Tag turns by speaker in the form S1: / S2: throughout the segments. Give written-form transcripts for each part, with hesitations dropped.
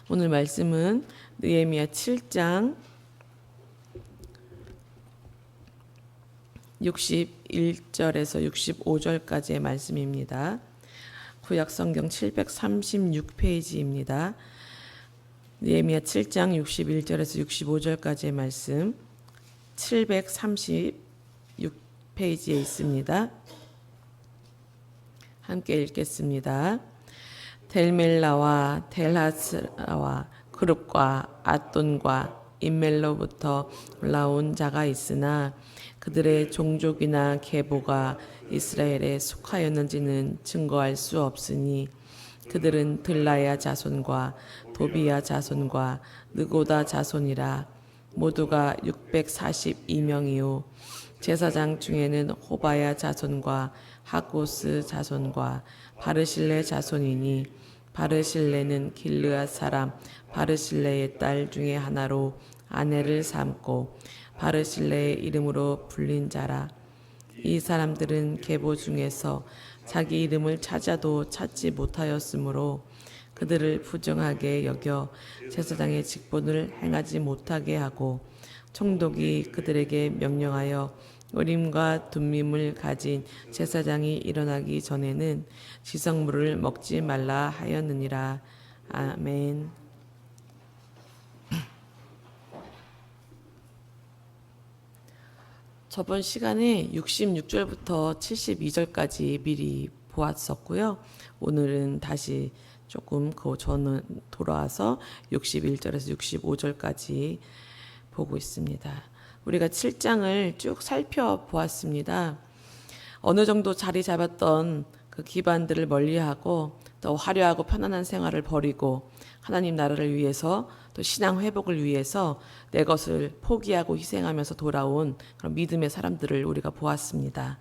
S1: 오늘 말씀은 느헤미야 7장 61절에서 65절까지의 말씀입니다. 구약성경 736페이지입니다. 느헤미야 7장 61절에서 65절까지의 말씀 736페이지에 있습니다. 함께 읽겠습니다. 델멜라와 델하스라와 그룹과 앗돈과 인멜로부터 올라온 자가 있으나 그들의 종족이나 계보가 이스라엘에 속하였는지는 증거할 수 없으니 그들은 들라야 자손과 도비야 자손과 느고다 자손이라. 모두가 642명이요 제사장 중에는 호바야 자손과 하고스 자손과 바르실레 자손이니 바르실레는 길르앗 사람 바르실레의 딸 중에 하나로 아내를 삼고 바르실레의 이름으로 불린 자라. 이 사람들은 계보 중에서 자기 이름을 찾아도 찾지 못하였으므로 그들을 부정하게 여겨 제사장의 직분을 행하지 못하게 하고 총독이 그들에게 명령하여 우림과 둠밈을 가진 제사장이 일어나기 전에는 지성물을 먹지 말라 하였느니라. 아멘. 저번 시간에 66절부터 72절까지 미리 보았었고요. 오늘은 다시 조금 저는 돌아와서 61절에서 65절까지 보고 있습니다. 우리가 7장을 쭉 살펴보았습니다. 어느 정도 자리 잡았던 그 기반들을 멀리하고 또 화려하고 편안한 생활을 버리고 하나님 나라를 위해서 또 신앙 회복을 위해서 내 것을 포기하고 희생하면서 돌아온 그런 믿음의 사람들을 우리가 보았습니다.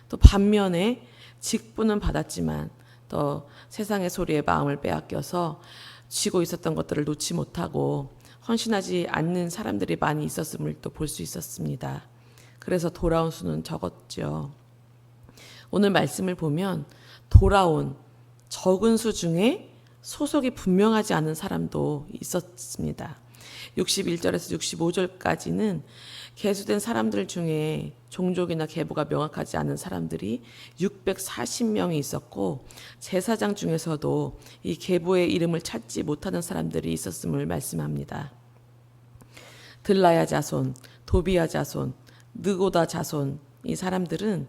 S1: 또 반면에 직분은 받았지만 또 세상의 소리에 마음을 빼앗겨서 쥐고 있었던 것들을 놓지 못하고 헌신하지 않는 사람들이 많이 있었음을 또 볼 수 있었습니다. 그래서 돌아온 수는 적었죠. 오늘 말씀을 보면 돌아온 적은 수 중에 소속이 분명하지 않은 사람도 있었습니다. 61절에서 65절까지는 계수된 사람들 중에 종족이나 계보가 명확하지 않은 사람들이 640명이 있었고 제사장 중에서도 이 계보의 이름을 찾지 못하는 사람들이 있었음을 말씀합니다. 들라야 자손, 도비야 자손, 느고다 자손, 이 사람들은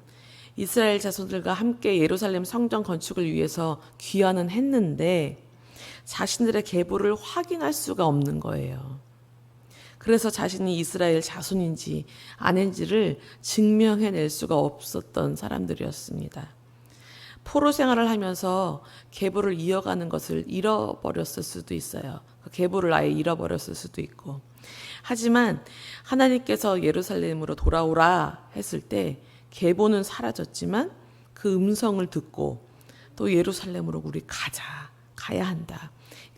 S1: 이스라엘 자손들과 함께 예루살렘 성전 건축을 위해서 귀환은 했는데 자신들의 계보를 확인할 수가 없는 거예요. 그래서 자신이 이스라엘 자손인지 아닌지를 증명해낼 수가 없었던 사람들이었습니다. 포로 생활을 하면서 계보를 이어가는 것을 잃어버렸을 수도 있어요. 그 계보를 아예 잃어버렸을 수도 있고. 하지만 하나님께서 예루살렘으로 돌아오라 했을 때 계보는 사라졌지만 그 음성을 듣고 또 예루살렘으로 우리 가야 한다.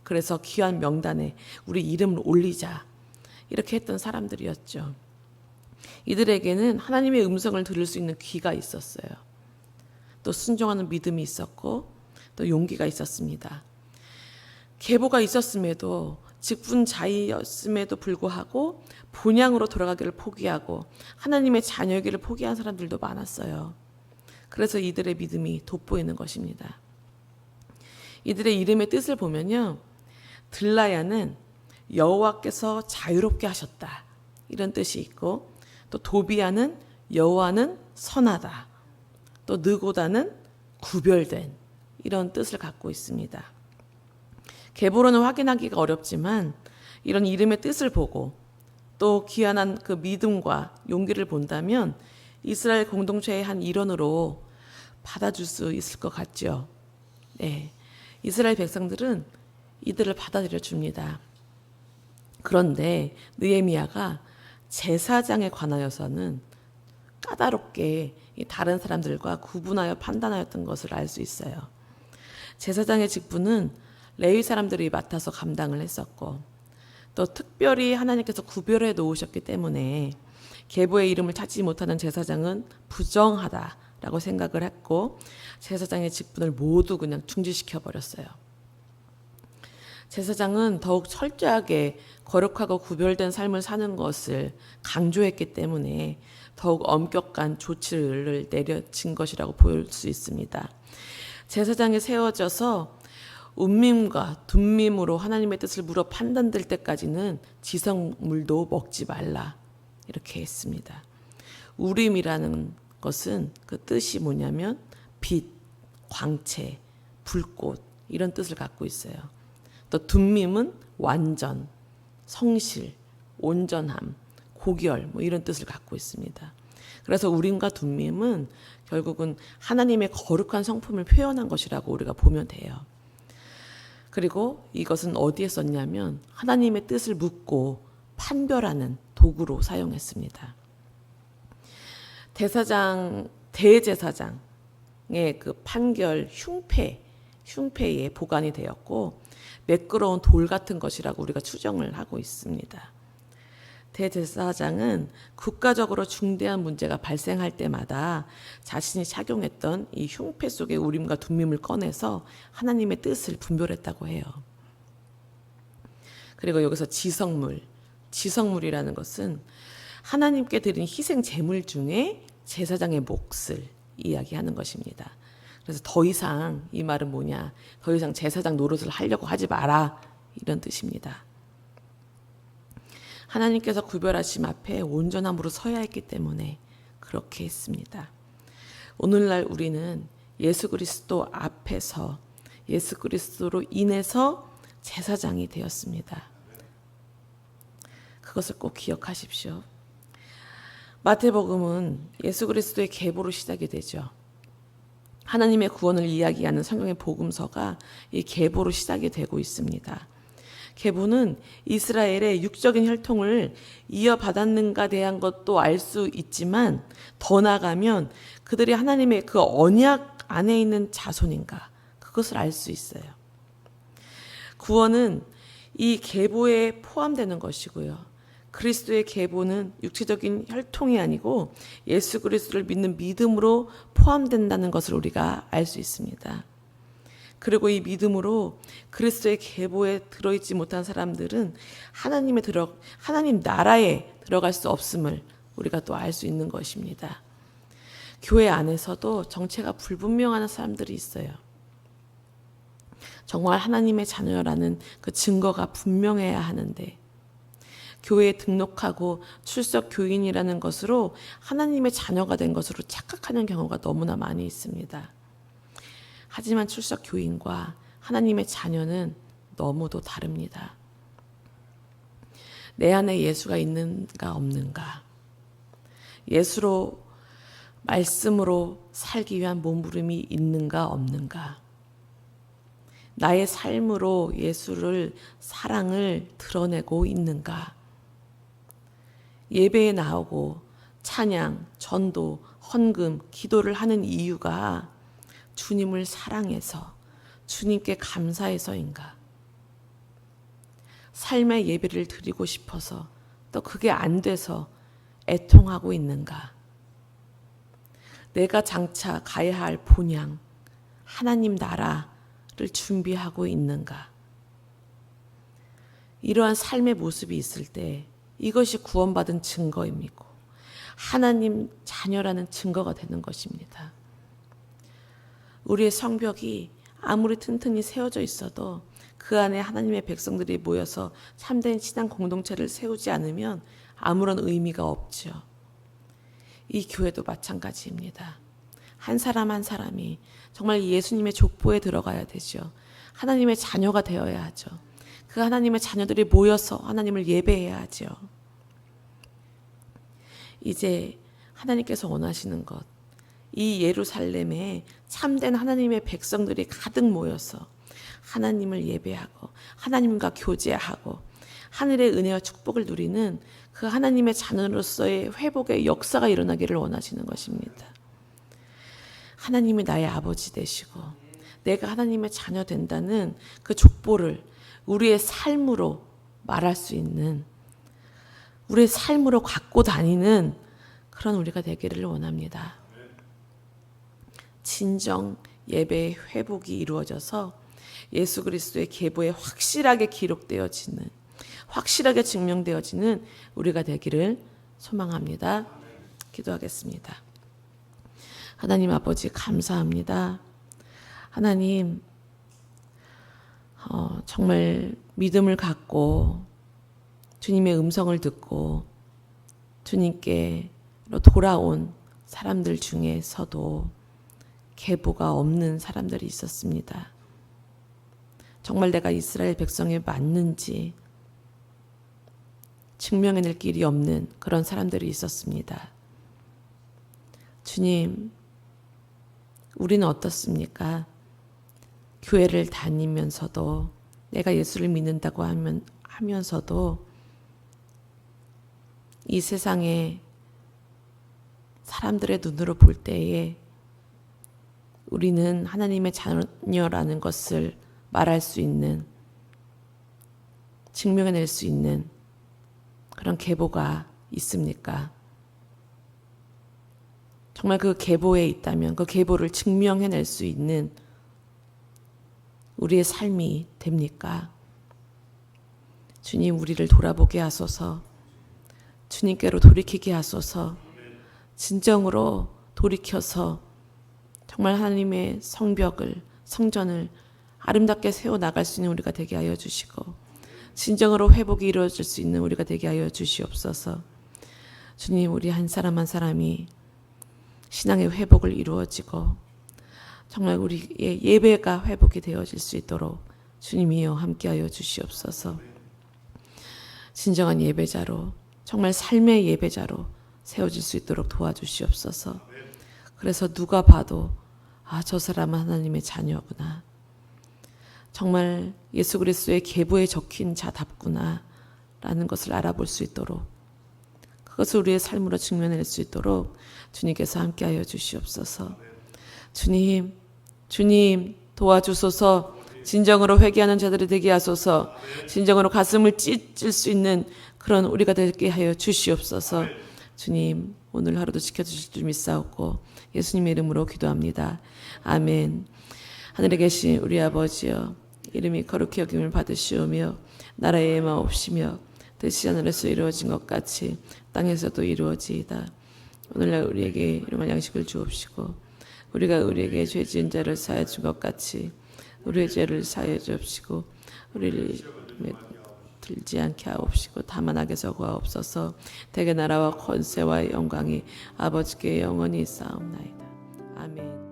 S1: 그래서 귀한 명단에 우리 이름을 올리자. 이렇게 했던 사람들이었죠. 이들에게는 하나님의 음성을 들을 수 있는 귀가 있었어요. 또 순종하는 믿음이 있었고 또 용기가 있었습니다. 계보가 있었음에도 직분자였음에도 불구하고 본향으로 돌아가기를 포기하고 하나님의 자녀이기를 포기한 사람들도 많았어요. 그래서 이들의 믿음이 돋보이는 것입니다. 이들의 이름의 뜻을 보면요. 들라야는 여호와께서 자유롭게 하셨다. 이런 뜻이 있고 또 도비야는 여호와는 선하다. 또 느고다는 구별된 이런 뜻을 갖고 있습니다. 계보로는 확인하기가 어렵지만 이런 이름의 뜻을 보고 또 귀환한 그 믿음과 용기를 본다면 이스라엘 공동체의 한 일원으로 받아줄 수 있을 것 같죠. 네, 이스라엘 백성들은 이들을 받아들여 줍니다. 그런데 느헤미야가 제사장에 관하여서는 까다롭게 다른 사람들과 구분하여 판단하였던 것을 알 수 있어요. 제사장의 직분은 레위 사람들이 맡아서 감당을 했었고 또 특별히 하나님께서 구별해 놓으셨기 때문에 계보의 이름을 찾지 못하는 제사장은 부정하다라고 생각을 했고 제사장의 직분을 모두 그냥 중지시켜 버렸어요. 제사장은 더욱 철저하게 거룩하고 구별된 삶을 사는 것을 강조했기 때문에 더욱 엄격한 조치를 내려진 것이라고 볼 수 있습니다. 제사장이 세워져서 운밈과 둔밈으로 하나님의 뜻을 물어 판단될 때까지는 지성물도 먹지 말라 이렇게 했습니다. 우림이라는 것은 그 뜻이 뭐냐면 빛, 광채, 불꽃 이런 뜻을 갖고 있어요. 또 둔밈은 완전, 성실, 온전함, 고결 뭐 이런 뜻을 갖고 있습니다. 그래서 우림과 둔밈은 결국은 하나님의 거룩한 성품을 표현한 것이라고 우리가 보면 돼요. 그리고 이것은 어디에 썼냐면 하나님의 뜻을 묻고 판별하는 도구로 사용했습니다. 대제사장의 그 판결 흉패에 보관이 되었고 매끄러운 돌 같은 것이라고 우리가 추정을 하고 있습니다. 대제사장은 국가적으로 중대한 문제가 발생할 때마다 자신이 착용했던 이 흉패 속의 우림과 둔밈을 꺼내서 하나님의 뜻을 분별했다고 해요. 그리고 여기서 지성물이라는 것은 하나님께 드린 희생 제물 중에 제사장의 몫을 이야기하는 것입니다. 그래서 더 이상 이 말은 뭐냐? 더 이상 제사장 노릇을 하려고 하지 마라 이런 뜻입니다. 하나님께서 구별하심 앞에 온전함으로 서야 했기 때문에 그렇게 했습니다. 오늘날 우리는 예수 그리스도 앞에서 예수 그리스도로 인해서 제사장이 되었습니다. 그것을 꼭 기억하십시오. 마태복음은 예수 그리스도의 계보로 시작이 되죠. 하나님의 구원을 이야기하는 성경의 복음서가 이 계보로 시작이 되고 있습니다. 계보는 이스라엘의 육적인 혈통을 이어받았는가 대한 것도 알 수 있지만 더 나아가면 그들이 하나님의 그 언약 안에 있는 자손인가 그것을 알 수 있어요. 구원은 이 계보에 포함되는 것이고요. 그리스도의 계보는 육체적인 혈통이 아니고 예수 그리스도를 믿는 믿음으로 포함된다는 것을 우리가 알 수 있습니다. 그리고 이 믿음으로 그리스도의 계보에 들어있지 못한 사람들은 하나님 나라에 들어갈 수 없음을 우리가 또 알 수 있는 것입니다. 교회 안에서도 정체가 불분명한 사람들이 있어요. 정말 하나님의 자녀라는 그 증거가 분명해야 하는데 교회에 등록하고 출석 교인이라는 것으로 하나님의 자녀가 된 것으로 착각하는 경우가 너무나 많이 있습니다. 하지만 출석 교인과 하나님의 자녀는 너무도 다릅니다. 내 안에 예수가 있는가 없는가? 예수로 말씀으로 살기 위한 몸부림이 있는가 없는가? 나의 삶으로 예수를 사랑을 드러내고 있는가? 예배에 나오고 찬양, 전도, 헌금, 기도를 하는 이유가 주님을 사랑해서 주님께 감사해서인가? 삶의 예배를 드리고 싶어서 또 그게 안 돼서 애통하고 있는가? 내가 장차 가야 할 본향, 하나님 나라를 준비하고 있는가? 이러한 삶의 모습이 있을 때 이것이 구원받은 증거입니다. 하나님 자녀라는 증거가 되는 것입니다. 우리의 성벽이 아무리 튼튼히 세워져 있어도 그 안에 하나님의 백성들이 모여서 참된 신앙 공동체를 세우지 않으면 아무런 의미가 없죠. 이 교회도 마찬가지입니다. 한 사람 한 사람이 정말 예수님의 족보에 들어가야 되죠. 하나님의 자녀가 되어야 하죠. 그 하나님의 자녀들이 모여서 하나님을 예배해야 하죠. 이제 하나님께서 원하시는 것, 이 예루살렘에 참된 하나님의 백성들이 가득 모여서 하나님을 예배하고 하나님과 교제하고 하늘의 은혜와 축복을 누리는 그 하나님의 자녀로서의 회복의 역사가 일어나기를 원하시는 것입니다. 하나님이 나의 아버지 되시고 내가 하나님의 자녀 된다는 그 족보를 우리의 삶으로 말할 수 있는, 우리의 삶으로 갖고 다니는 그런 우리가 되기를 원합니다. 진정 예배의 회복이 이루어져서 예수 그리스도의 계보에 확실하게 기록되어지는, 확실하게 증명되어지는 우리가 되기를 소망합니다. 기도하겠습니다. 하나님 아버지 감사합니다. 하나님 정말 믿음을 갖고 주님의 음성을 듣고 주님께로 돌아온 사람들 중에서도 계보가 없는 사람들이 있었습니다. 정말 내가 이스라엘 백성에 맞는지 증명해낼 길이 없는 그런 사람들이 있었습니다. 주님, 우리는 어떻습니까? 교회를 다니면서도 내가 예수를 믿는다고 하면서도 이 세상에 사람들의 눈으로 볼 때에 우리는 하나님의 자녀라는 것을 말할 수 있는, 증명해낼 수 있는 그런 계보가 있습니까? 정말 그 계보에 있다면 그 계보를 증명해낼 수 있는 우리의 삶이 됩니까? 주님, 우리를 돌아보게 하소서. 주님께로 돌이키게 하소서. 진정으로 돌이켜서 정말 하나님의 성벽을, 성전을 아름답게 세워나갈 수 있는 우리가 되게 하여 주시고, 진정으로 회복이 이루어질 수 있는 우리가 되게 하여 주시옵소서. 주님, 우리 한 사람 한 사람이 신앙의 회복을 이루어지고 정말 우리의 예배가 회복이 되어질 수 있도록 주님이여 함께하여 주시옵소서. 진정한 예배자로, 정말 삶의 예배자로 세워질 수 있도록 도와주시옵소서. 그래서 누가 봐도 저 사람은 하나님의 자녀구나, 정말 예수 그리스도의 계보에 적힌 자답구나 라는 것을 알아볼 수 있도록, 그것을 우리의 삶으로 증명해낼 수 있도록 주님께서 함께하여 주시옵소서. 주님 도와주소서. 진정으로 회개하는 자들이 되게 하소서. 진정으로 가슴을 찢을 수 있는 그런 우리가 되게 하여 주시옵소서. 주님, 오늘 하루도 지켜주실 줄 믿사옵고 예수님의 이름으로 기도합니다. 아멘. 하늘에 계신 우리 아버지여, 이름이 거룩히 여김을 받으시오며 나라의 마옵시며 뜻이 하늘에서 이루어진 것 같이 땅에서도 이루어지이다. 오늘날 우리에게 일용할 양식을 주옵시고 우리가 우리에게 죄 지은 자를 사하여 준 것 같이 우리의 죄를 사하여 주옵시고 우리를 들지 않게 하옵시고 다만 악에서 구하옵소서. 대개 나라와 권세와 영광이 아버지께 영원히 있사옵나이다. 아멘.